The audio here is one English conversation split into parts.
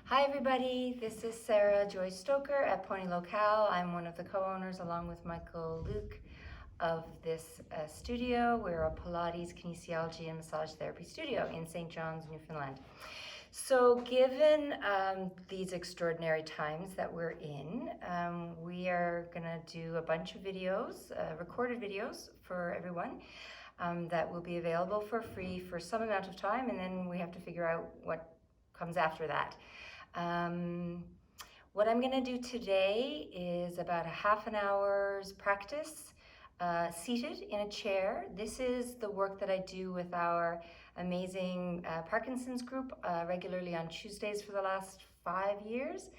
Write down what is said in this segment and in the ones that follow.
Hi everybody, this is Sarah Joy Stoker at Pony Locale. I'm one of the co-owners along with Michael Luke of this studio. We're a Pilates, kinesiology and massage therapy studio in St. John's, Newfoundland. So given these extraordinary times that we're in, we are gonna do a bunch of videos, recorded videos for everyone that will be available for free for some amount of time, and then we have to figure out what comes after that. What I'm going to do today is about a half an hour's practice seated in a chair. This is the work that I do with our amazing Parkinson's group regularly on Tuesdays for the last 5 years.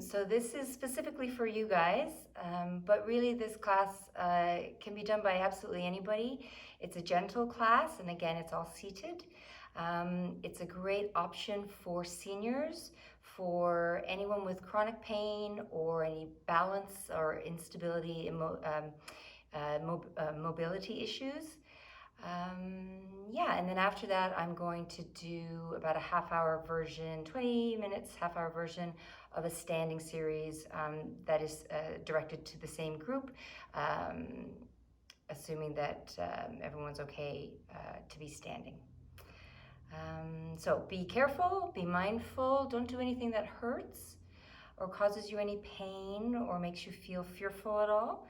So this is specifically for you guys, but really this class can be done by absolutely anybody. It's a gentle class, and again, it's all seated. It's a great option for seniors, for anyone with chronic pain or any balance or instability, mobility issues. Yeah, and then after that, I'm going to do about a half-hour version, 20 minutes, half-hour version of a standing series that is directed to the same group, assuming that everyone's okay to be standing. So be careful, be mindful, don't do anything that hurts or causes you any pain or makes you feel fearful at all.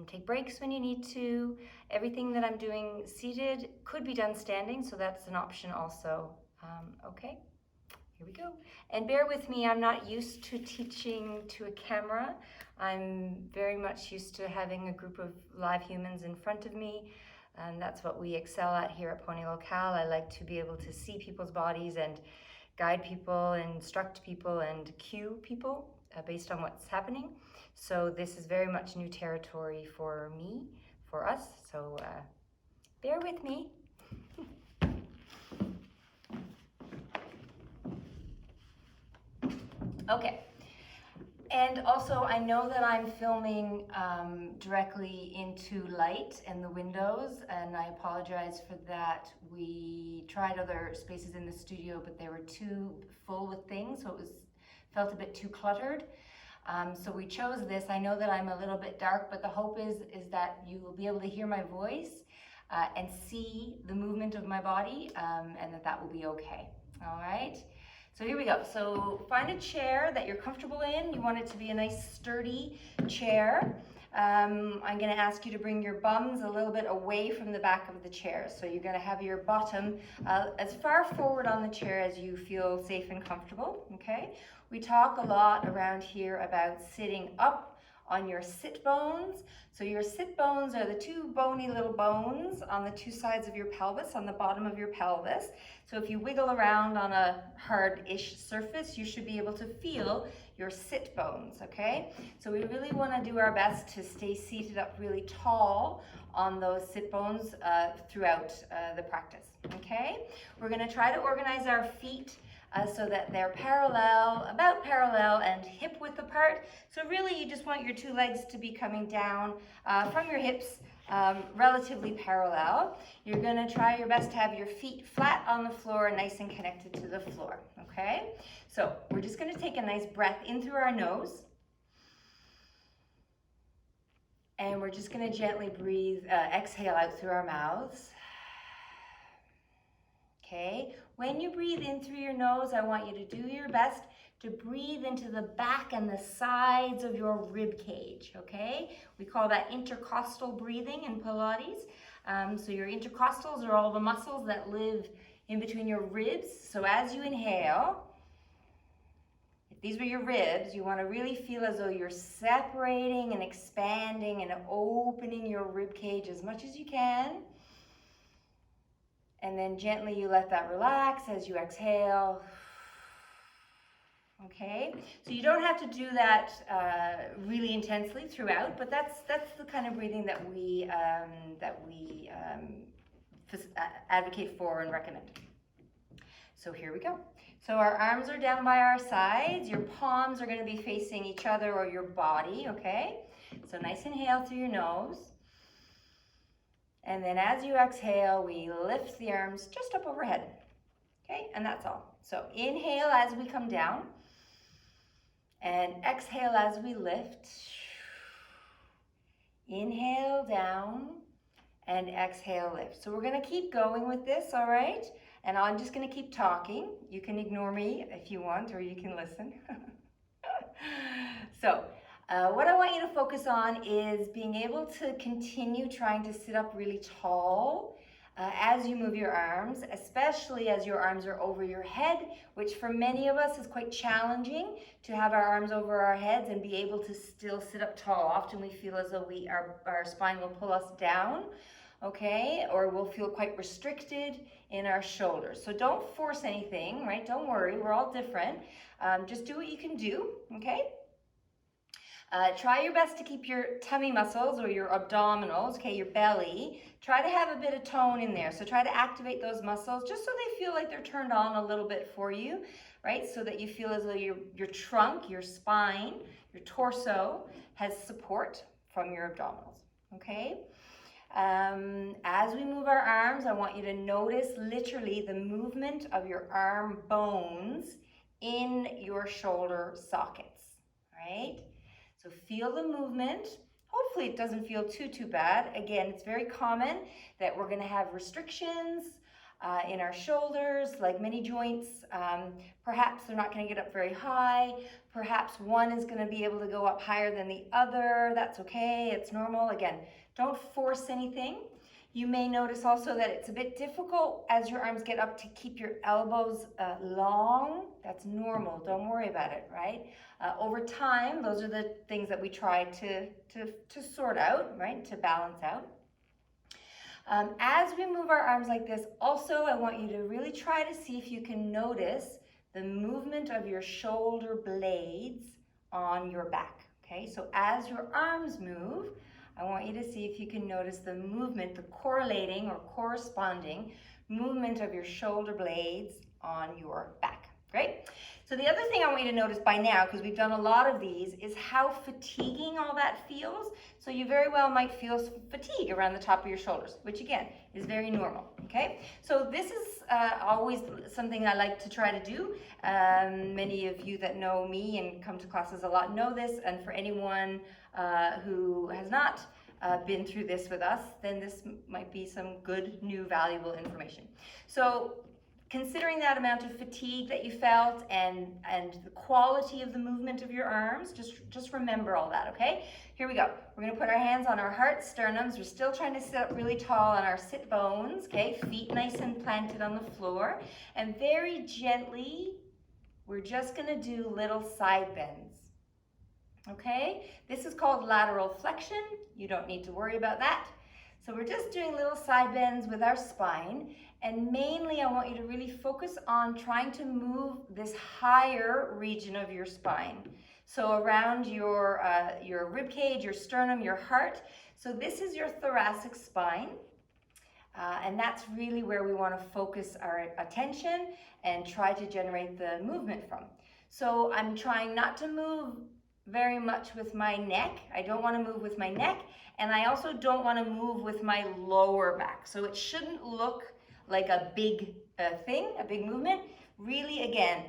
Take breaks when you need to. Everything that I'm doing seated could be done standing, so that's an option also. Okay, here we go. And bear with me, I'm not used to teaching to a camera. I'm very much used to having a group of live humans in front of me. And that's what we excel at here at Pony Locale. I like to be able to see people's bodies and guide people, instruct people, and cue people based on what's happening. So this is very much new territory for me, for us. So bear with me. Okay. And also, I know that I'm filming directly into light and the windows, and I apologize for that. We tried other spaces in the studio, but they were too full with things, so it felt a bit too cluttered. So we chose this. I know that I'm a little bit dark, but the hope is that you will be able to hear my voice and see the movement of my body, and that will be okay. All right? So here we go. So find a chair that you're comfortable in. You want it to be a nice sturdy chair. I'm going to ask you to bring your bums a little bit away from the back of the chair. So you're going to have your bottom as far forward on the chair as you feel safe and comfortable. Okay. We talk a lot around here about sitting up on your sit bones. So your sit bones are the two bony little bones on the two sides of your pelvis, on the bottom of your pelvis. So if you wiggle around on a hard-ish surface, you should be able to feel your sit bones, okay? So we really want to do our best to stay seated up really tall on those sit bones throughout the practice, okay? We're going to try to organize our feet so that they're parallel, about parallel and hip width apart. So really you just want your two legs to be coming down from your hips relatively parallel. You're gonna try your best to have your feet flat on the floor, nice and connected to the floor, okay? So we're just gonna take a nice breath in through our nose. And we're just gonna gently breathe, exhale out through our mouths. Okay, when you breathe in through your nose, I want you to do your best to breathe into the back and the sides of your rib cage, okay? We call that intercostal breathing in Pilates. So your intercostals are all the muscles that live in between your ribs. So as you inhale, if these were your ribs, you want to really feel as though you're separating and expanding and opening your rib cage as much as you can. And then gently you let that relax as you exhale. Okay, so you don't have to do that really intensely throughout, but that's the kind of breathing that we advocate for and recommend. So here we go. So our arms are down by our sides. Your palms are going to be facing each other or your body. Okay, so nice inhale through your nose. And then as you exhale, we lift the arms just up overhead. Okay, and that's all. So inhale as we come down, and exhale as we lift. Inhale down, and exhale, lift. So we're gonna keep going with this, all right? And I'm just gonna keep talking. You can ignore me if you want, or you can listen. So what I want you to focus on is being able to continue trying to sit up really tall as you move your arms, especially as your arms are over your head, which for many of us is quite challenging to have our arms over our heads and be able to still sit up tall. Often we feel as though our spine will pull us down, okay? Or we'll feel quite restricted in our shoulders. So don't force anything, right? Don't worry, we're all different. Just do what you can do, okay? Try your best to keep your tummy muscles or your abdominals, okay, your belly, try to have a bit of tone in there. So try to activate those muscles just so they feel like they're turned on a little bit for you, right? So that you feel as though your trunk, your spine, your torso has support from your abdominals, okay? As we move our arms, I want you to notice literally the movement of your arm bones in your shoulder sockets, right? So feel the movement. Hopefully it doesn't feel too bad. Again, it's very common that we're gonna have restrictions in our shoulders, like many joints. Perhaps they're not gonna get up very high. Perhaps one is gonna be able to go up higher than the other. That's okay, it's normal. Again, don't force anything. You may notice also that it's a bit difficult as your arms get up to keep your elbows long. That's normal, don't worry about it, right? Over time, those are the things that we try to sort out, right? To balance out. As we move our arms like this, also I want you to really try to see if you can notice the movement of your shoulder blades on your back, okay? So as your arms move, I want you to see if you can notice the movement, the correlating or corresponding movement of your shoulder blades on your back. Great. So the other thing I want you to notice by now, because we've done a lot of these, is how fatiguing all that feels. So you very well might feel fatigue around the top of your shoulders, which again is very normal, okay? So this is always something I like to try to do. Many of you that know me and come to classes a lot know this, and for anyone who has not been through this with us, then this might be some good, new, valuable information. So considering that amount of fatigue that you felt and the quality of the movement of your arms, just remember all that, okay? Here we go. We're gonna put our hands on our heart sternums. We're still trying to sit up really tall on our sit bones, okay? Feet nice and planted on the floor. And very gently, we're just gonna do little side bends, okay? This is called lateral flexion. You don't need to worry about that. So we're just doing little side bends with our spine, and mainly I want you to really focus on trying to move this higher region of your spine. So around your rib cage, your sternum, your heart. So this is your thoracic spine, and that's really where we want to focus our attention and try to generate the movement from. So I'm trying not to move very much with my neck. I don't want to move with my neck, and I also don't want to move with my lower back. So it shouldn't look like a big thing, a big movement. Really, again,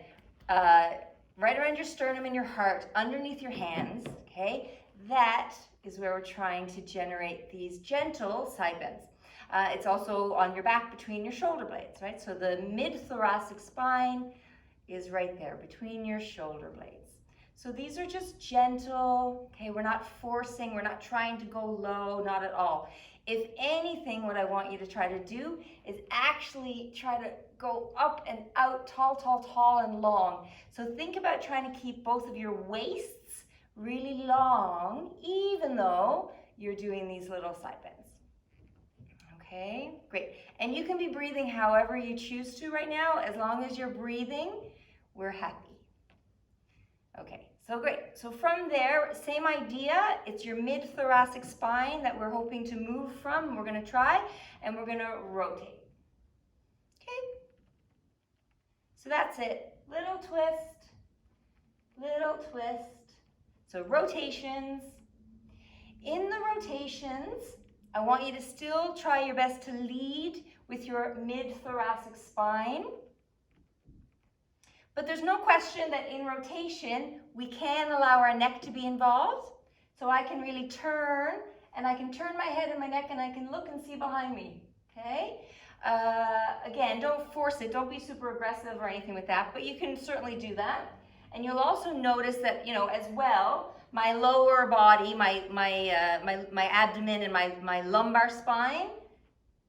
right around your sternum and your heart, underneath your hands, okay? That is where we're trying to generate these gentle side bends. It's also on your back between your shoulder blades, right? So the mid-thoracic spine is right there between your shoulder blades. So these are just gentle, okay? We're not forcing, we're not trying to go low, not at all. If anything, what I want you to try to do is actually try to go up and out, tall, tall, tall, and long. So think about trying to keep both of your waists really long, even though you're doing these little side bends. Okay, great. And you can be breathing however you choose to right now. As long as you're breathing, we're happy. Okay, so great. So from there, same idea. It's your mid-thoracic spine that we're hoping to move from. We're going to try, and we're going to rotate. Okay? So that's it. Little twist, little twist. So rotations. In the rotations, I want you to still try your best to lead with your mid-thoracic spine. But there's no question that in rotation, we can allow our neck to be involved. So I can really turn, and I can turn my head and my neck, and I can look and see behind me, okay? Again, don't force it. Don't be super aggressive or anything with that, but you can certainly do that. And you'll also notice that, you know, as well, my lower body, my abdomen and my lumbar spine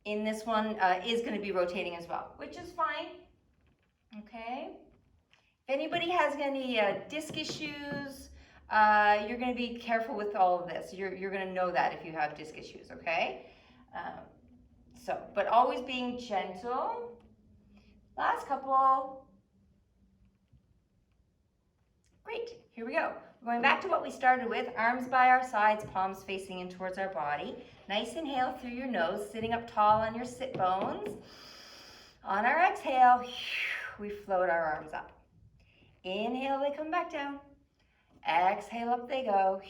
in this one is going to be rotating as well, which is fine, okay? If anybody has any disc issues, you're going to be careful with all of this. You're going to know that if you have disc issues, okay? But always being gentle. Last couple. Great, here we go. We're going back to what we started with, arms by our sides, palms facing in towards our body. Nice inhale through your nose, sitting up tall on your sit bones. On our exhale, we float our arms up. Inhale, they come back down. Exhale, up they go.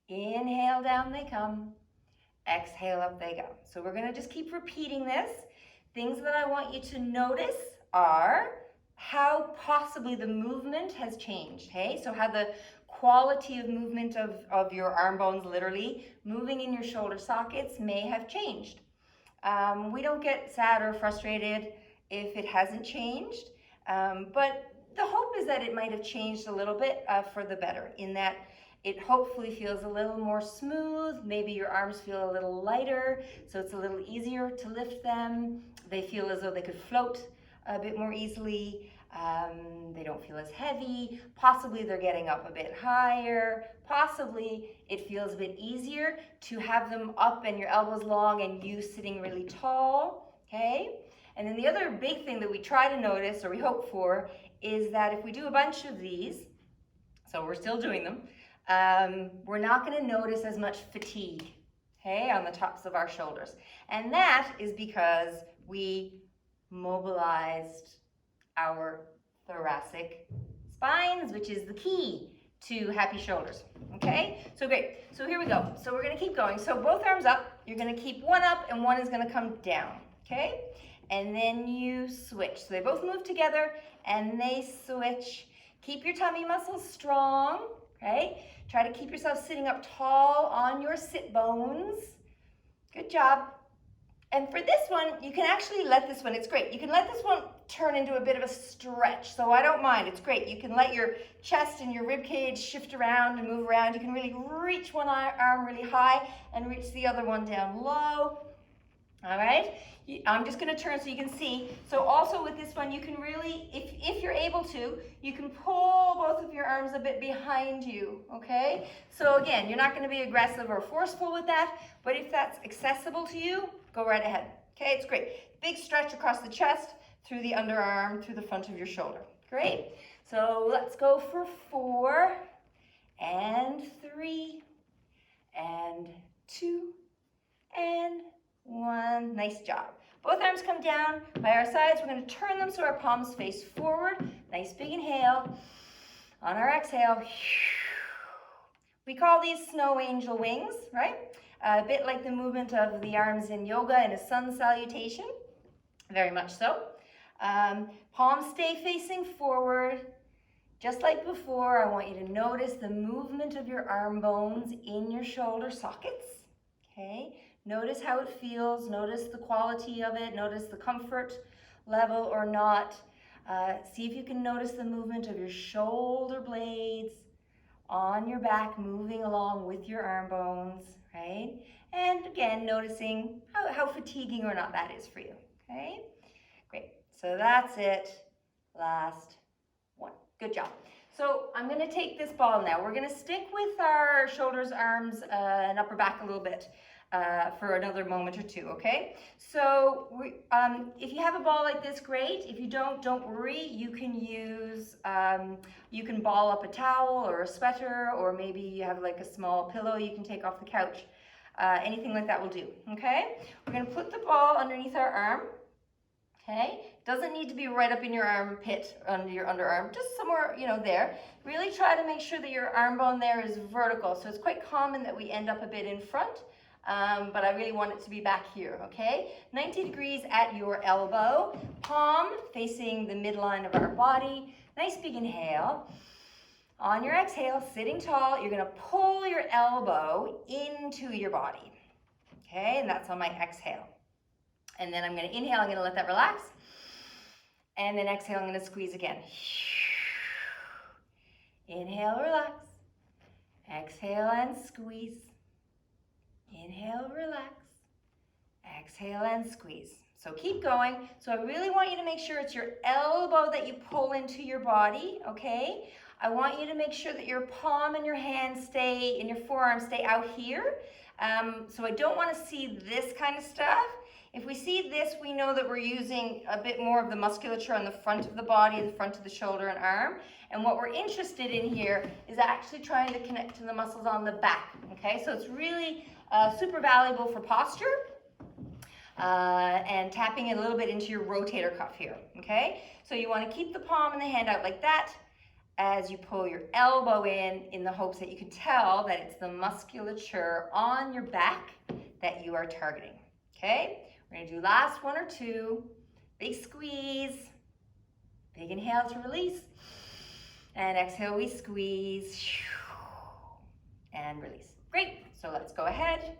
Inhale, down they come. Exhale, up they go. So we're gonna just keep repeating this. Things that I want you to notice are how possibly the movement has changed, okay? So how the quality of movement of your arm bones, literally, moving in your shoulder sockets may have changed. We don't get sad or frustrated if it hasn't changed, but the hope is that it might have changed a little bit for the better, in that it hopefully feels a little more smooth. Maybe your arms feel a little lighter, so it's a little easier to lift them. They feel as though they could float a bit more easily. They don't feel as heavy. Possibly they're getting up a bit higher. Possibly it feels a bit easier to have them up and your elbows long and you sitting really tall, okay? And then the other big thing that we try to notice, or we hope for, is that if we do a bunch of these, so we're still doing them, we're not going to notice as much fatigue, okay, on the tops of our shoulders. And that is because we mobilized our thoracic spines, which is the key to happy shoulders, okay? So great, so here we go. So we're gonna keep going. So both arms up, you're gonna keep one up and one is gonna come down, okay? And then you switch. So they both move together and they switch. Keep your tummy muscles strong, okay? Try to keep yourself sitting up tall on your sit bones. Good job. And for this one, you can actually let this one, it's great. You can let this one turn into a bit of a stretch. So I don't mind, it's great. You can let your chest and your rib cage shift around and move around. You can really reach one arm really high and reach the other one down low. All right, I'm just gonna turn so you can see. So also with this one, you can really, if you're able to, you can pull both of your arms a bit behind you, okay? So again, you're not gonna be aggressive or forceful with that, but if that's accessible to you, go right ahead, okay? It's great. Big stretch across the chest, through the underarm, through the front of your shoulder. Great. So let's go for 4, and 3, and 2, and 1. Nice job. Both arms come down by our sides. We're going to turn them so our palms face forward. Nice big inhale. On our exhale, we call these snow angel wings, right? A bit like the movement of the arms in yoga in a sun salutation. Very much so. Palms stay facing forward. Just like before, I want you to notice the movement of your arm bones in your shoulder sockets, okay? Notice how it feels, notice the quality of it, notice the comfort level or not. See if you can notice the movement of your shoulder blades on your back, moving along with your arm bones, right? And again, noticing how fatiguing or not that is for you, okay? Great, so that's it, last one, good job. So I'm gonna take this ball now. We're gonna stick with our shoulders, arms, and upper back a little bit for another moment or two, okay? So if you have a ball like this, great. If you don't worry. You can use, you can ball up a towel or a sweater, or maybe you have like a small pillow you can take off the couch. Anything like that will do, okay? We're gonna put the ball underneath our arm, okay? Doesn't need to be right up in your armpit, under your underarm, just somewhere, you know, there. Really try to make sure that your arm bone there is vertical. So it's quite common that we end up a bit in front, but I really want it to be back here, okay? 90 degrees at your elbow, palm facing the midline of our body. Nice big inhale. On your exhale, sitting tall, you're gonna pull your elbow into your body. Okay, and that's on my exhale. And then I'm gonna inhale, I'm gonna let that relax. And then exhale, I'm gonna squeeze again. Inhale, relax. Exhale and squeeze. Inhale, relax. Exhale and squeeze. So keep going. So I really want you to make sure it's your elbow that you pull into your body, okay? I want you to make sure that your palm and your hand stay, and your forearm stay out here. So I don't want to see this kind of stuff. If we see this, we know that we're using a bit more of the musculature on the front of the body, the front of the shoulder and arm. And what we're interested in here is actually trying to connect to the muscles on the back, okay? So it's really super valuable for posture. And tapping it a little bit into your rotator cuff here, okay? So you want to keep the palm and the hand out like that as you pull your elbow in the hopes that you can tell that it's the musculature on your back that you are targeting, okay? We're going to do last one or two. Big squeeze. Big inhale to release. And exhale, we squeeze. And release. Great. So let's go ahead.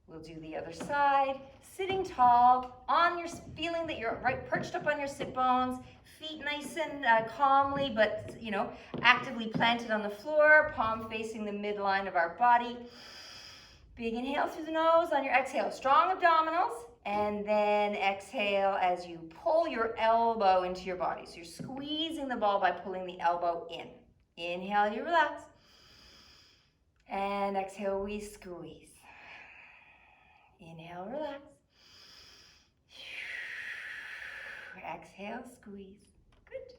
We'll do the other side. Sitting tall, feeling that you're right perched up on your sit bones, feet nice and calmly, but actively planted on the floor, palm facing the midline of our body. Big inhale through the nose on your exhale, strong abdominals, and then exhale as you pull your elbow into your body. So you're squeezing the ball by pulling the elbow in. Inhale, you relax. And exhale, we squeeze. Inhale, relax. Exhale, squeeze. Good.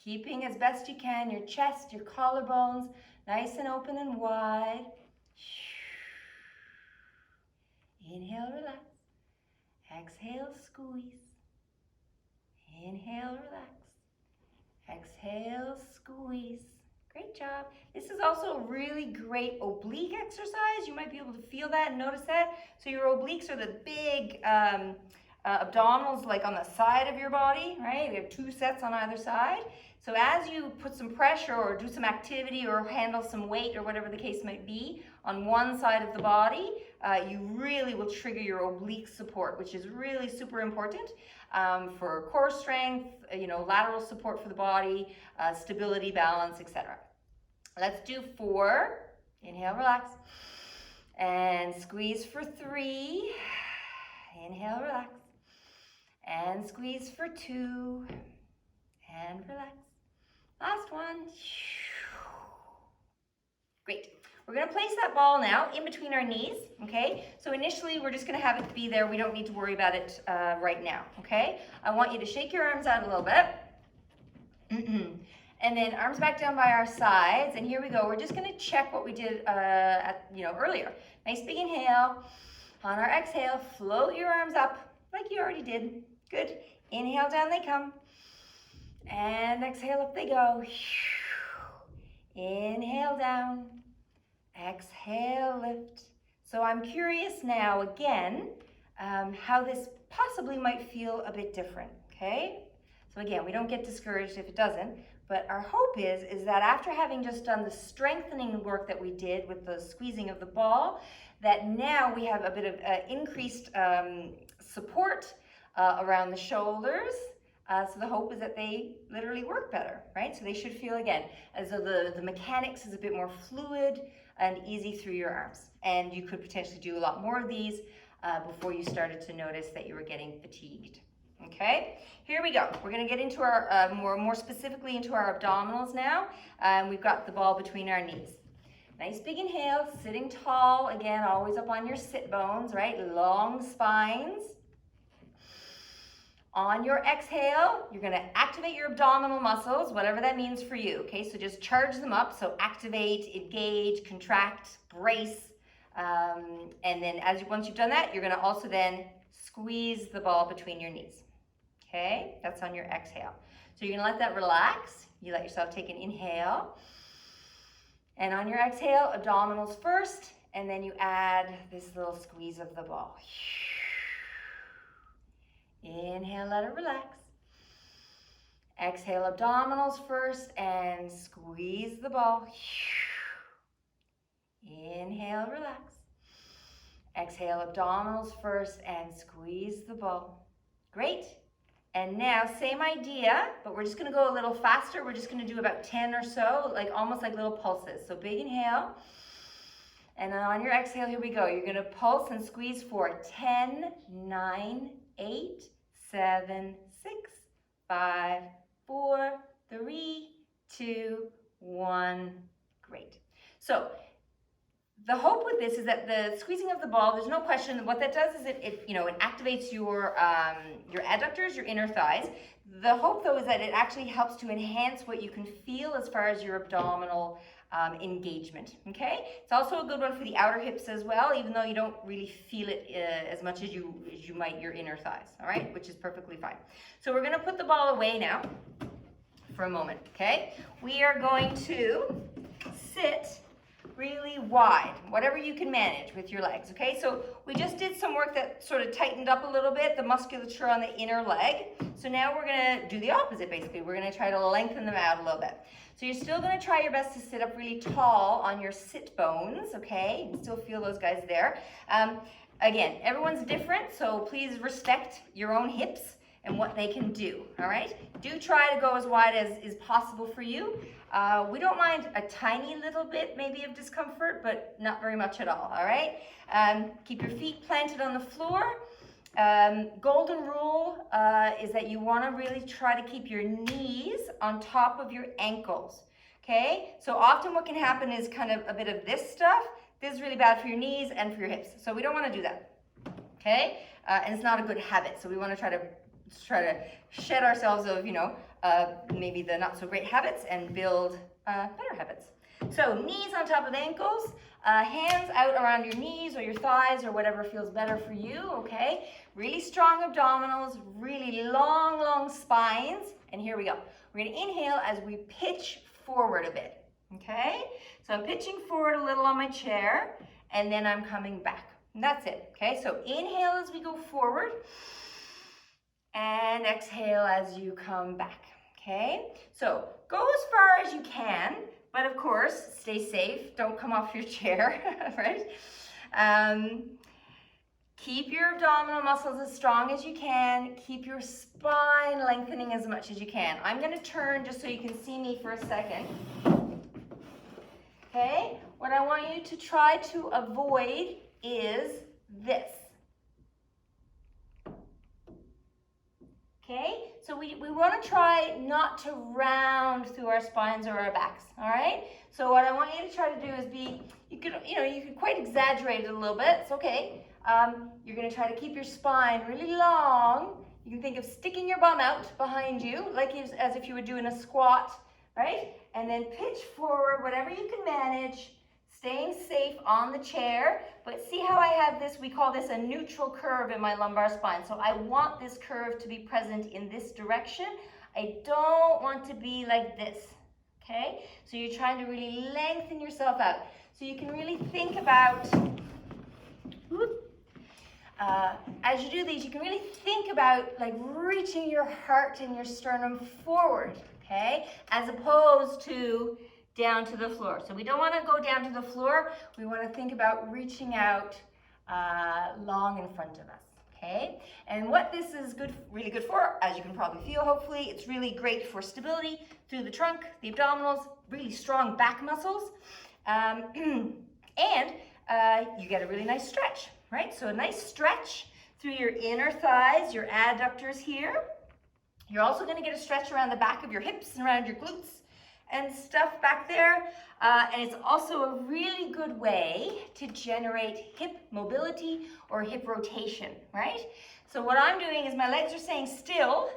Keeping as best you can your chest, your collarbones nice and open and wide. Inhale, relax. Exhale, squeeze. Inhale, relax. Exhale, squeeze. Great job. This is also a really great oblique exercise. You might be able to feel that and notice that. So your obliques are the big abdominals like on the side of your body, right? We have 2 sets on either side. So as you put some pressure or do some activity or handle some weight or whatever the case might be on one side of the body, you really will trigger your oblique support, which is really super important for core strength, lateral support for the body, stability, balance, etc. Let's do 4. Inhale, relax. And squeeze for 3. Inhale, relax. And squeeze for 2. And relax. Last one. Great. We're going to place that ball now in between our knees, okay? So initially, we're just going to have it be there. We don't need to worry about it right now, okay? I want you to shake your arms out a little bit. And then arms back down by our sides. And here we go. We're just going to check what we did earlier. Nice big inhale. On our exhale, float your arms up like you already did. Good. Inhale, down they come. And exhale, up they go. Inhale, down. Exhale, lift. So I'm curious now, again, how this possibly might feel a bit different, okay? So again, we don't get discouraged if it doesn't, but our hope is that after having just done the strengthening work that we did with the squeezing of the ball, that now we have a bit of increased support around the shoulders. So the hope is that they literally work better, right? So they should feel, again, as though the mechanics is a bit more fluid and easy through your arms. And you could potentially do a lot more of these before you started to notice that you were getting fatigued. Okay, here we go. We're going to get into our, more specifically into our abdominals now. We've got the ball between our knees. Nice big inhale, sitting tall. Again, always up on your sit bones, right? Long spines. On your exhale, you're going to activate your abdominal muscles, whatever that means for you, okay? So just charge them up. So activate, engage, contract, brace. And then once you've done that, you're going to also then squeeze the ball between your knees, okay? That's on your exhale. So you're going to let that relax. You let yourself take an inhale. And on your exhale, abdominals first, and then you add this little squeeze of the ball. Inhale, let it relax. Exhale abdominals first and squeeze the ball. Inhale, relax. Exhale abdominals first and squeeze the ball. Great. And now same idea, but we're just gonna go a little faster. We're just gonna do about 10 or so, like almost like little pulses. So big inhale. And on your exhale, here we go. You're gonna pulse and squeeze for 10, 9, 8, 7, 6, 5, 4, 3, 2, 1. Great. So the hope with this is that the squeezing of the ball, there's no question, what that does is it activates your adductors, your inner thighs. The hope though is that it actually helps to enhance what you can feel as far as your abdominal engagement, okay? It's also a good one for the outer hips as well, even though you don't really feel it as much as you might your inner thighs, all right? Which is perfectly fine. So we're gonna put the ball away now for a moment, okay? We are going to sit really wide, whatever you can manage with your legs, okay? So we just did some work that sort of tightened up a little bit, the musculature on the inner leg. So now we're gonna do the opposite, basically. We're gonna try to lengthen them out a little bit. So you're still gonna try your best to sit up really tall on your sit bones, okay? You can still feel those guys there. Again, everyone's different, so please respect your own hips and what they can do, all right? Do try to go as wide as is possible for you. We don't mind a tiny little bit maybe of discomfort, but not very much at all, all right? Keep your feet planted on the floor. Golden rule is that you wanna really try to keep your knees on top of your ankles, okay? So often what can happen is kind of a bit of this stuff. This is really bad for your knees and for your hips, so we don't wanna do that, okay? And it's not a good habit, so we wanna try to shed ourselves of, maybe the not so great habits and build better habits. So knees on top of ankles, hands out around your knees or your thighs or whatever feels better for you, okay? Really strong abdominals, really long, long spines. And here we go. We're gonna inhale as we pitch forward a bit, okay? So I'm pitching forward a little on my chair and then I'm coming back. And that's it, okay? So inhale as we go forward. And exhale as you come back, okay? So go as far as you can, but of course, stay safe. Don't come off your chair, right? Keep your abdominal muscles as strong as you can. Keep your spine lengthening as much as you can. I'm gonna turn just so you can see me for a second. Okay? What I want you to try to avoid is this. Okay, so we want to try not to round through our spines or our backs, all right? So what I want you to try to do is you could quite exaggerate it a little bit, it's okay. You're going to try to keep your spine really long. You can think of sticking your bum out behind you, like as if you were doing a squat, right? And then pitch forward, whatever you can manage, staying safe on the chair. But see how I have this, we call this a neutral curve in my lumbar spine. So I want this curve to be present in this direction. I don't want to be like this, okay? So you're trying to really lengthen yourself out. So you can really think about, as you do these, you can really think about like reaching your heart and your sternum forward, okay? As opposed to down to the floor. So we don't want to go down to the floor. We want to think about reaching out long in front of us, okay? And what this is really good for, as you can probably feel, hopefully, it's really great for stability through the trunk, the abdominals, really strong back muscles, and you get a really nice stretch, right? So a nice stretch through your inner thighs, your adductors here. You're also going to get a stretch around the back of your hips and around your glutes and stuff back there. And it's also a really good way to generate hip mobility or hip rotation, right? So what I'm doing is my legs are staying still,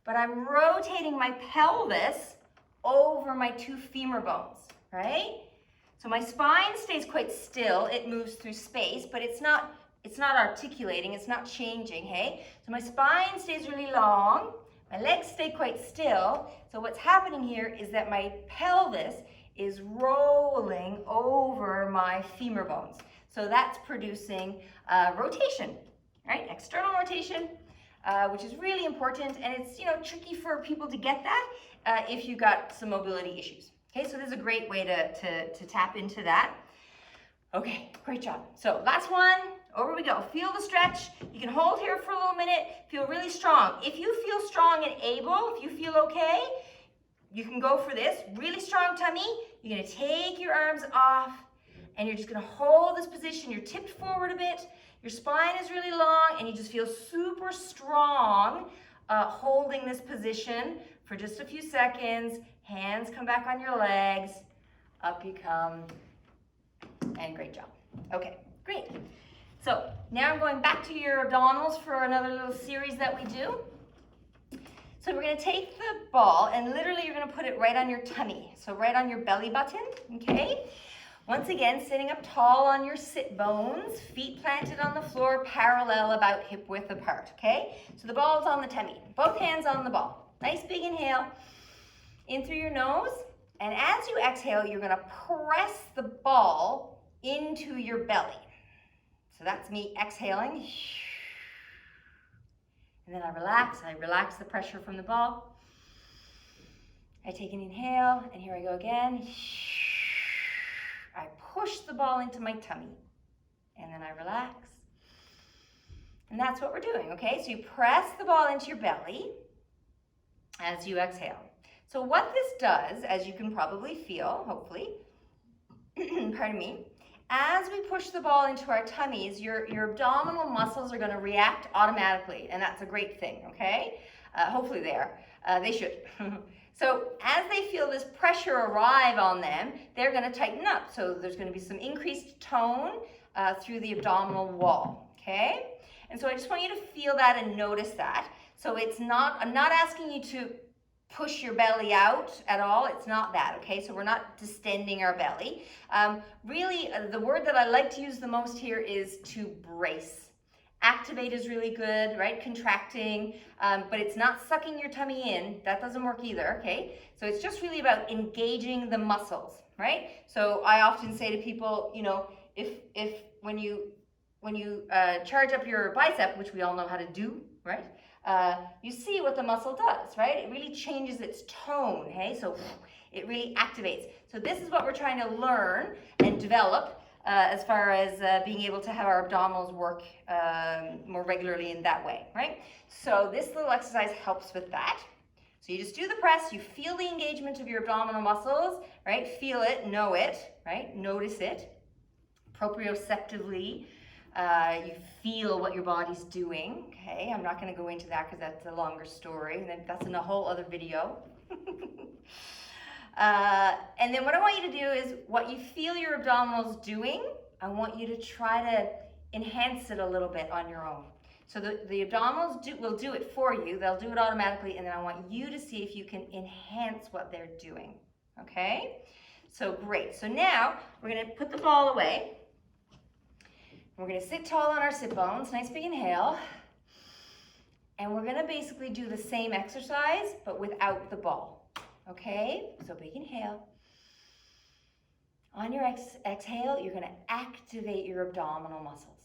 but I'm rotating my pelvis over my two femur bones, right? So my spine stays quite still. It moves through space, but it's not articulating, it's not changing, hey? So my spine stays really long. My legs stay quite still, so what's happening here is that my pelvis is rolling over my femur bones. So that's producing rotation, right? External rotation which is really important, and it's, you know, tricky for people to get that if you've got some mobility issues. Okay, so this is a great way to tap into that. Okay, great job. So last one, over we go. Feel the stretch. You can hold here for a little minute, feel really strong. If you feel strong and able, if you feel okay, you can go for this. Really strong tummy. You're gonna take your arms off and you're just gonna hold this position. You're tipped forward a bit. Your spine is really long and you just feel super strong holding this position for just a few seconds. Hands come back on your legs. Up you come. And great job. Okay, great. So now I'm going back to your abdominals for another little series that we do. So we're going to take the ball and literally you're going to put it right on your tummy. So right on your belly button, okay? Once again, sitting up tall on your sit bones, feet planted on the floor, parallel about hip width apart, okay? So the ball's on the tummy, both hands on the ball. Nice big inhale in through your nose. And as you exhale, you're going to press the ball into your belly. So that's me exhaling. And then I relax the pressure from the ball. I take an inhale, and here I go again. I push the ball into my tummy, and then I relax. And that's what we're doing, okay? So you press the ball into your belly as you exhale. So what this does, as you can probably feel, hopefully, pardon me, as we push the ball into our tummies, your abdominal muscles are going to react automatically, and that's a great thing, okay? Hopefully they are. They should. So as they feel this pressure arrive on them, they're going to tighten up. So there's going to be some increased tone through the abdominal wall, okay? And so I just want you to feel that and notice that. So it's not, I'm not asking you to push your belly out at all. It's not that, okay? So we're not distending our belly. Really, the word that I like to use the most here is to brace. Activate is really good, right? Contracting, but it's not sucking your tummy in. That doesn't work either, okay? So it's just really about engaging the muscles, right? So I often say to people, you know, if when you charge up your bicep, which we all know how to do, right? You see what the muscle does, right? It really changes its tone, hey? So it really activates. So this is what we're trying to learn and develop as far as being able to have our abdominals work more regularly in that way, right? So this little exercise helps with that. So you just do the press, you feel the engagement of your abdominal muscles, right? Feel it, know it, right? Notice it proprioceptively. You feel what your body's doing, okay? I'm not going to go into that because that's a longer story. That's in a whole other video. And then what I want you to do is what you feel your abdominals doing, I want you to try to enhance it a little bit on your own. So the abdominals will do it for you. They'll do it automatically, and then I want you to see if you can enhance what they're doing, okay? So great. So now we're going to put the ball away. We're going to sit tall on our sit bones, nice big inhale. And we're going to basically do the same exercise, but without the ball, okay? So big inhale. On your exhale, you're going to activate your abdominal muscles,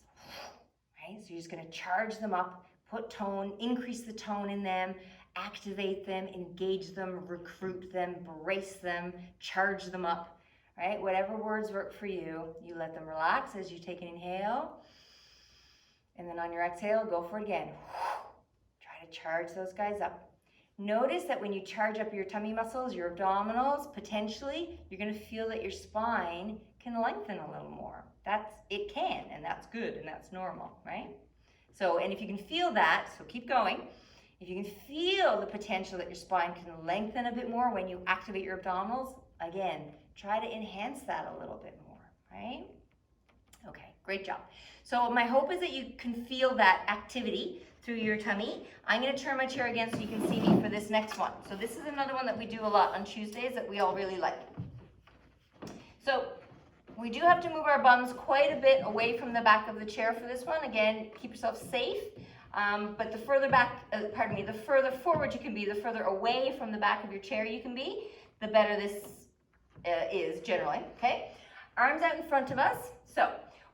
right? So you're just going to charge them up, put tone, increase the tone in them, activate them, engage them, recruit them, brace them, charge them up. Right? Whatever words work for you, you let them relax as you take an inhale. And then on your exhale, go for it again. Try to charge those guys up. Notice that when you charge up your tummy muscles, your abdominals, potentially, you're going to feel that your spine can lengthen a little more. It can, and that's good, and that's normal, right? So, and if you can feel that, so keep going. If you can feel the potential that your spine can lengthen a bit more when you activate your abdominals, again, try to enhance that a little bit more, right? Okay, great job. So my hope is that you can feel that activity through your tummy. I'm going to turn my chair again so you can see me for this next one. So this is another one that we do a lot on Tuesdays that we all really like. So we do have to move our bums quite a bit away from the back of the chair for this one. Again, keep yourself safe. But the further back, the further forward you can be, the further away from the back of your chair you can be, the better this is generally, okay? Arms out in front of us. So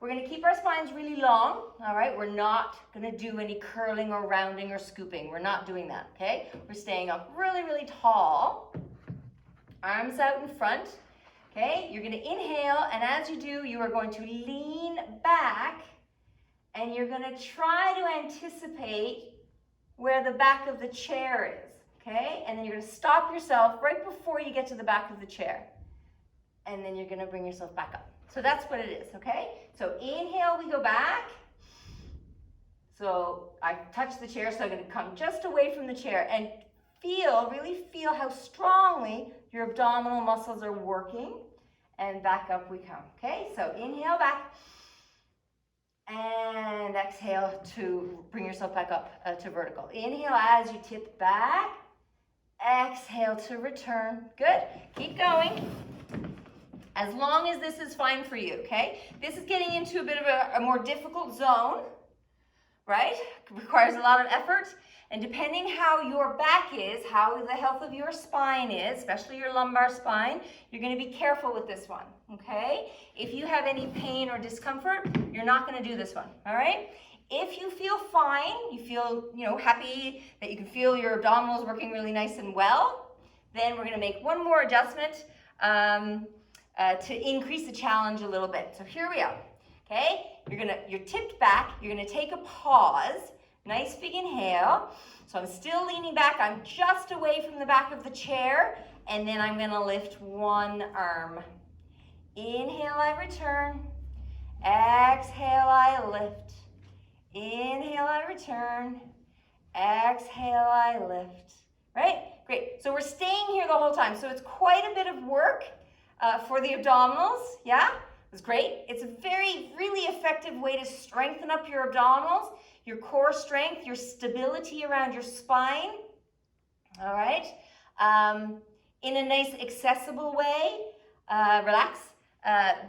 We're going to keep our spines really long, all right? We're not going to do any curling or rounding or scooping. We're not doing that, okay? We're staying up really, really tall. Arms out in front, okay? You're going to inhale, and as you do, you are going to lean back, and you're going to try to anticipate where the back of the chair is, okay? And then you're going to stop yourself right before you get to the back of the chair. And then you're going to bring yourself back up. So that's what it is, okay? So inhale, we go back. So I touch the chair, so I'm going to come just away from the chair and really feel how strongly your abdominal muscles are working. And back up we come, okay? So inhale back. And exhale to bring yourself back up to vertical. Inhale as you tip back. Exhale to return. Good. Keep going. As long as this is fine for you, okay? This is getting into a bit of a more difficult zone, right? It requires a lot of effort. And depending how your back is, how the health of your spine is, especially your lumbar spine, you're going to be careful with this one, okay? If you have any pain or discomfort, you're not going to do this one, all right? If you feel fine, you feel, happy that you can feel your abdominals working really nice and well, then we're going to make one more adjustment to increase the challenge a little bit. So here we are, okay? You're tipped back. You're going to take a pause. Nice big inhale. So I'm still leaning back. I'm just away from the back of the chair. And then I'm going to lift one arm. Inhale, I return. Exhale, I lift. Inhale, I return. Exhale, I lift. Right? Great. So we're staying here the whole time. So it's quite a bit of work for the abdominals. Yeah? It's great. It's a really effective way to strengthen up your abdominals, your core strength, your stability around your spine. All right? In a nice, accessible way. Relax.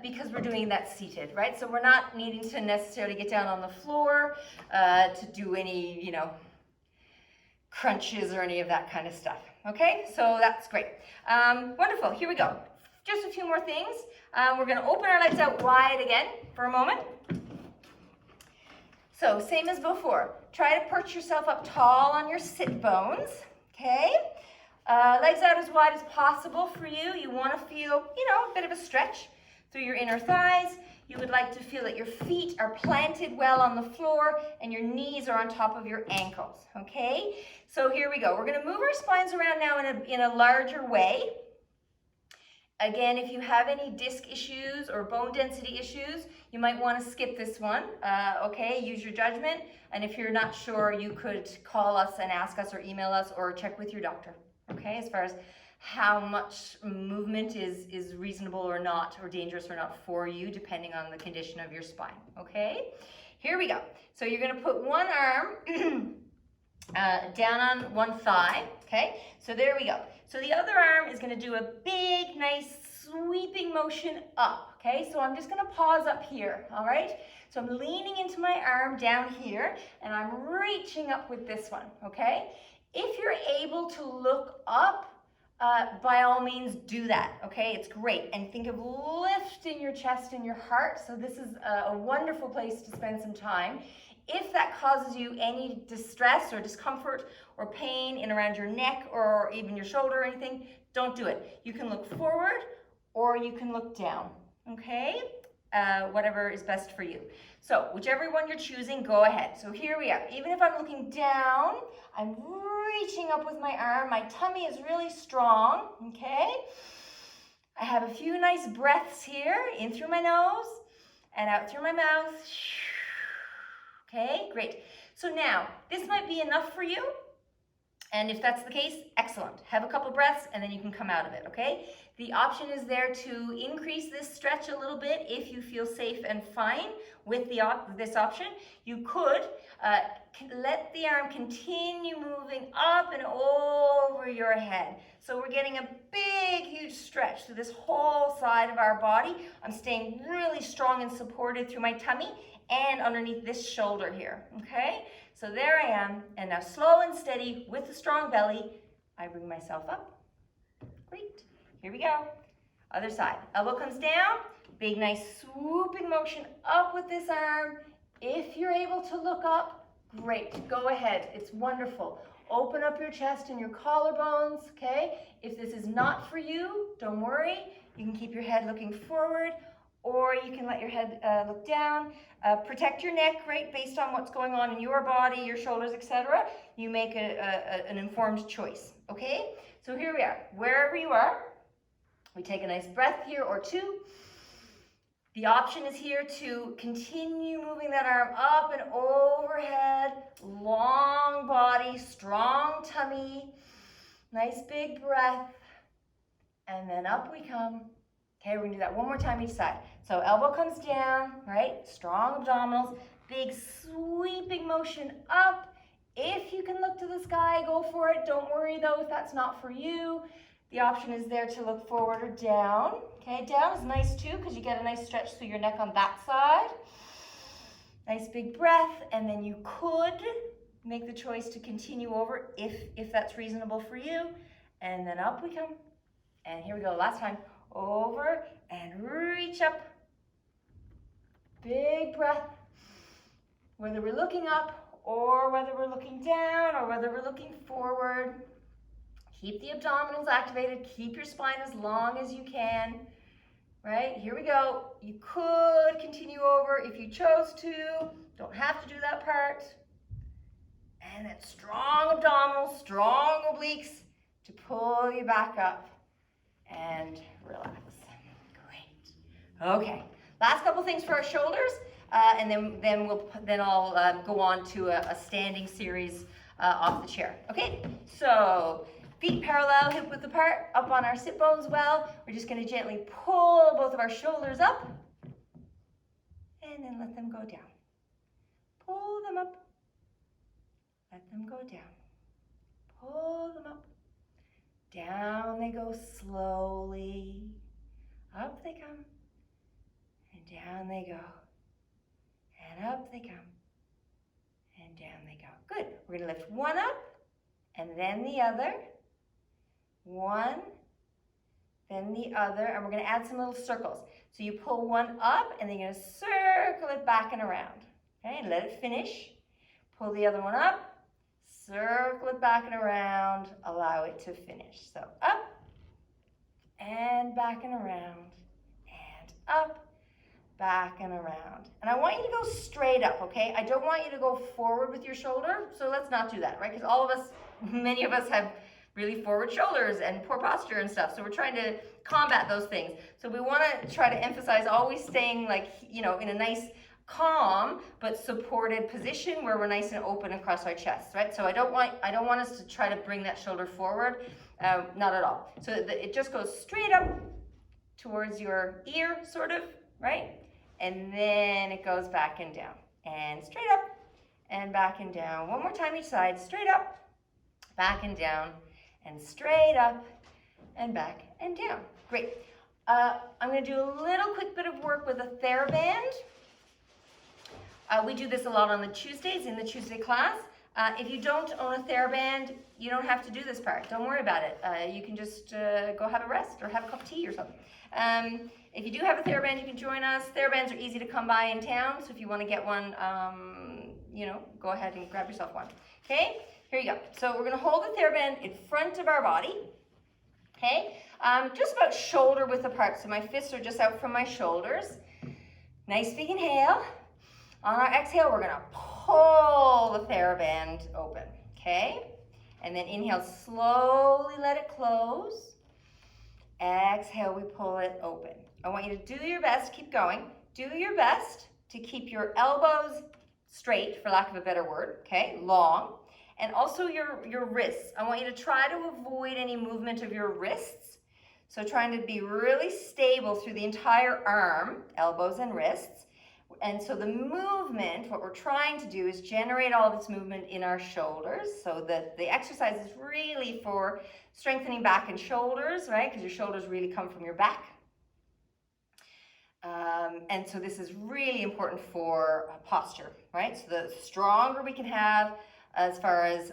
Because we're doing that seated, right? So we're not needing to necessarily get down on the floor to do any, crunches or any of that kind of stuff. Okay, so that's great. Wonderful, here we go. Just a few more things. We're gonna open our legs out wide again for a moment. So same as before, try to perch yourself up tall on your sit bones, okay? Legs out as wide as possible for you. You wanna feel, a bit of a stretch through your inner thighs. You would like to feel that your feet are planted well on the floor and your knees are on top of your ankles, okay? So here we go. We're gonna move our spines around now in a larger way. Again, if you have any disc issues or bone density issues, you might want to skip this one, okay? Use your judgment. And if you're not sure, you could call us and ask us or email us or check with your doctor, okay? As far as how much movement is reasonable or not, or dangerous or not for you, depending on the condition of your spine, okay? Here we go. So you're gonna put one arm down on one thigh, okay? So there we go. So the other arm is gonna do a big, nice sweeping motion up, okay? So I'm just gonna pause up here, all right? So I'm leaning into my arm down here, and I'm reaching up with this one, okay? If you're able to look up, by all means do that, okay? It's great. And think of lifting your chest and your heart. So this is a wonderful place to spend some time. If that causes you any distress or discomfort or pain in around your neck or even your shoulder or anything, don't do it. You can look forward or you can look down, okay? Whatever is best for you. So whichever one you're choosing, go ahead. So here we are. Even if I'm looking down, I'm reaching up with my arm. My tummy is really strong, okay? I have a few nice breaths here, in through my nose and out through my mouth. Okay, great. So now, this might be enough for you. And if that's the case, excellent. Have a couple breaths and then you can come out of it, okay? The option is there to increase this stretch a little bit if you feel safe and fine with this option. You could let the arm continue moving up and over your head. So we're getting a big, huge stretch through this whole side of our body. I'm staying really strong and supported through my tummy and underneath this shoulder here, okay? So there I am, and now slow and steady with a strong belly, I bring myself up. Great, here we go. Other side, elbow comes down, Big, nice swooping motion up with this arm. If you're able to look up, great, go ahead, it's wonderful. Open up your chest and your collarbones, okay? If this is not for you, don't worry. You can keep your head looking forward, or you can let your head look down. Protect your neck, right, based on what's going on in your body, your shoulders, etc. You make an informed choice, okay? So here we are, wherever you are. We take a nice breath here or two. The option is here to continue moving that arm up and overhead, long body, strong tummy, nice big breath, and then up we come. Okay, we're gonna do that one more time each side. So elbow comes down, right? Strong abdominals, big sweeping motion up. If you can look to the sky, go for it. Don't worry though if that's not for you. The option is there to look forward or down. Okay, down is nice too because you get a nice stretch through your neck on that side. Nice big breath, and then you could make the choice to continue over if that's reasonable for you. And then up we come. And here we go, last time. Over and reach up. Big breath. Whether we're looking up or whether we're looking down or whether we're looking forward. Keep the abdominals activated. Keep your spine as long as you can. Right, here we go. You could continue over if you chose to. Don't have to do that part. And then strong abdominals, strong obliques to pull you back up and relax. Great. Okay, last couple things for our shoulders, and then I'll go on to a standing series off the chair. Okay, so feet parallel, hip width apart, up on our sit bones well. We're just going to gently pull both of our shoulders up and then let them go down. Pull them up, let them go down. Pull them up, down they go slowly. Up they come, and down they go. And up they come, and down they go. Good. We're going to lift one up, and then the other. One, then the other, and we're going to add some little circles. So you pull one up, and then you're going to circle it back and around. Okay, let it finish. Pull the other one up, circle it back and around, allow it to finish. So up, and back and around, and up, back and around. And I want you to go straight up, okay? I don't want you to go forward with your shoulder, so let's not do that, right? Because all of us, many of us have really forward shoulders and poor posture and stuff. So we're trying to combat those things. So we want to try to emphasize always staying like, you know, in a nice calm but supported position where we're nice and open across our chest, right? So I don't want us to try to bring that shoulder forward, not at all. So it just goes straight up towards your ear, sort of, right? And then it goes back and down, and straight up and back and down. One more time each side, straight up, back and down, and straight up and back and down. Great. I'm going to do a little quick bit of work with a TheraBand. We do this a lot on the Tuesdays in the Tuesday class. If you don't own a TheraBand, you don't have to do this part. Don't worry about it. You can just go have a rest or have a cup of tea or something. If you do have a TheraBand, you can join us. TheraBands are easy to come by in town, so if you want to get one, you know, go ahead and grab yourself one. Okay? Here you go. So we're going to hold the TheraBand in front of our body, okay? Just about shoulder width apart. So my fists are just out from my shoulders. Nice big inhale. On our exhale, we're going to pull the TheraBand open, okay? And then inhale, slowly let it close. Exhale, we pull it open. I want you to do your best, keep going. Do your best to keep your elbows straight, for lack of a better word, okay? Long. And also your wrists. I want you to try to avoid any movement of your wrists. So trying to be really stable through the entire arm, elbows and wrists. And so the movement, what we're trying to do is generate all this movement in our shoulders. So that the exercise is really for strengthening back and shoulders, right? Because your shoulders really come from your back. And so this is really important for posture, right? So the stronger we can have as far as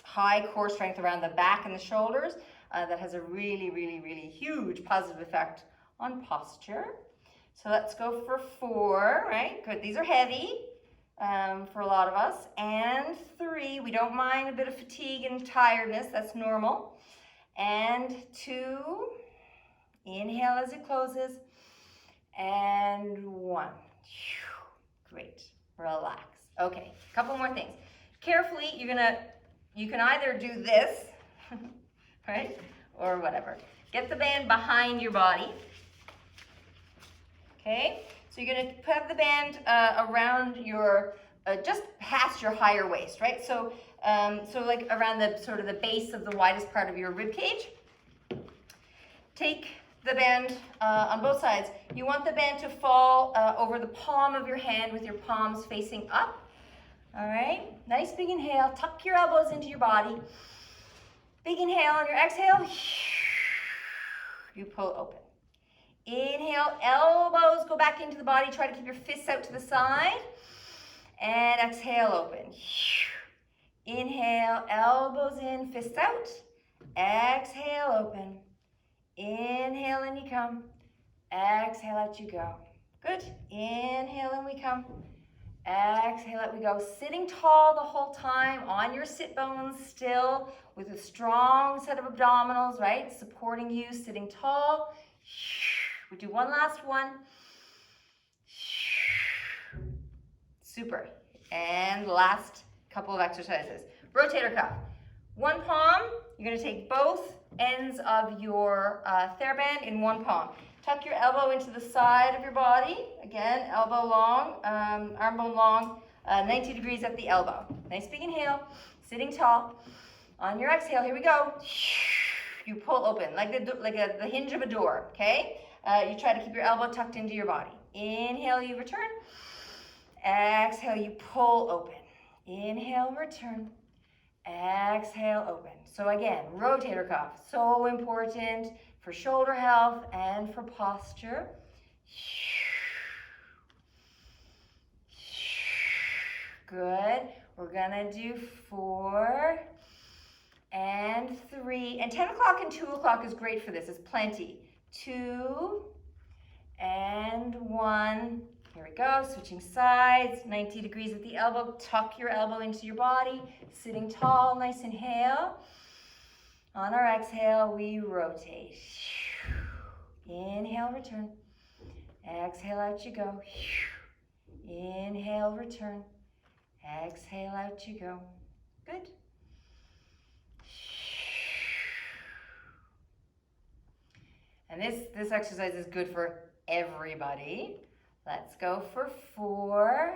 high core strength around the back and the shoulders, that has a really, really, really huge positive effect on posture. So let's go for 4, right? Good, these are heavy for a lot of us. And 3, we don't mind a bit of fatigue and tiredness, that's normal. And 2, inhale as it closes. And 1, great, relax. Okay, a couple more things. Carefully, you can either do this, right, or whatever. Get the band behind your body, okay? So you're gonna have the band around your, just past your higher waist, right? So, so like around the sort of the base of the widest part of your rib cage. Take the band on both sides. You want the band to fall over the palm of your hand with your palms facing up. All right, nice big inhale. Tuck your elbows into your body. Big inhale. On your exhale, you pull open. Inhale, elbows go back into the body. Try to keep your fists out to the side. And exhale, open. Inhale, elbows in, fists out. Exhale, open. Inhale, and you come. Exhale, out you go. Good. Inhale, and we come. Exhale, out we go. Sitting tall the whole time on your sit bones still with a strong set of abdominals, right? Supporting you, sitting tall. We do one last one. Super. And last couple of exercises. Rotator cuff. One palm, you're going to take both ends of your TheraBand in one palm. Tuck your elbow into the side of your body. Again, elbow long, arm bone long, 90 degrees at the elbow. Nice big inhale, sitting tall. On your exhale, here we go. You pull open, like the hinge of a door, okay? You try to keep your elbow tucked into your body. Inhale, you return. Exhale, you pull open. Inhale, return. Exhale, open. So again, rotator cuff, so important for shoulder health and for posture. Good. We're gonna do 4 and 3. And 10 o'clock and 2 o'clock is great for this. It's plenty. 2 and 1. Here we go, switching sides, 90 degrees at the elbow. Tuck your elbow into your body, sitting tall, nice inhale. On our exhale, we rotate. Inhale, return. Exhale, out you go. Inhale, return. Exhale, out you go. Good. And this exercise is good for everybody. Let's go for 4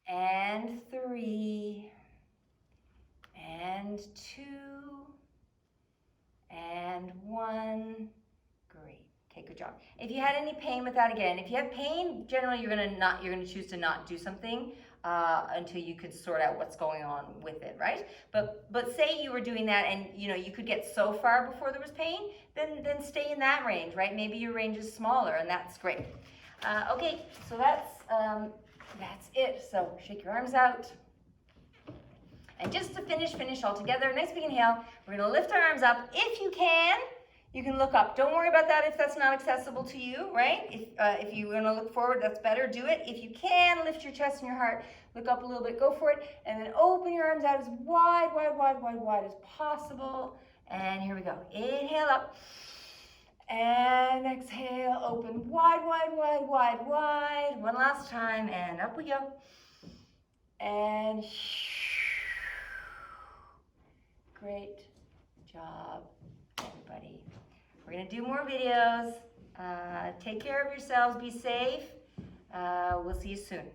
and 3 and 2 and 1. Great. Okay, good job. If you had any pain with that, again, if you have pain, generally you're gonna choose to not do something until you could sort out what's going on with it, right? But say you were doing that and you could get so far before there was pain, then stay in that range, right? Maybe your range is smaller, and that's great. Okay, so that's it. So shake your arms out. And just to finish all together, nice big inhale. We're gonna lift our arms up. If you can look up. Don't worry about that if that's not accessible to you, right? If you wanna look forward, that's better, do it. If you can, lift your chest and your heart, look up a little bit, go for it, and then open your arms out as wide as possible. And here we go. Inhale up. And exhale, open wide. One last time, and up we go. And great job, everybody. We're gonna do more videos. Take care of yourselves, be safe. We'll see you soon.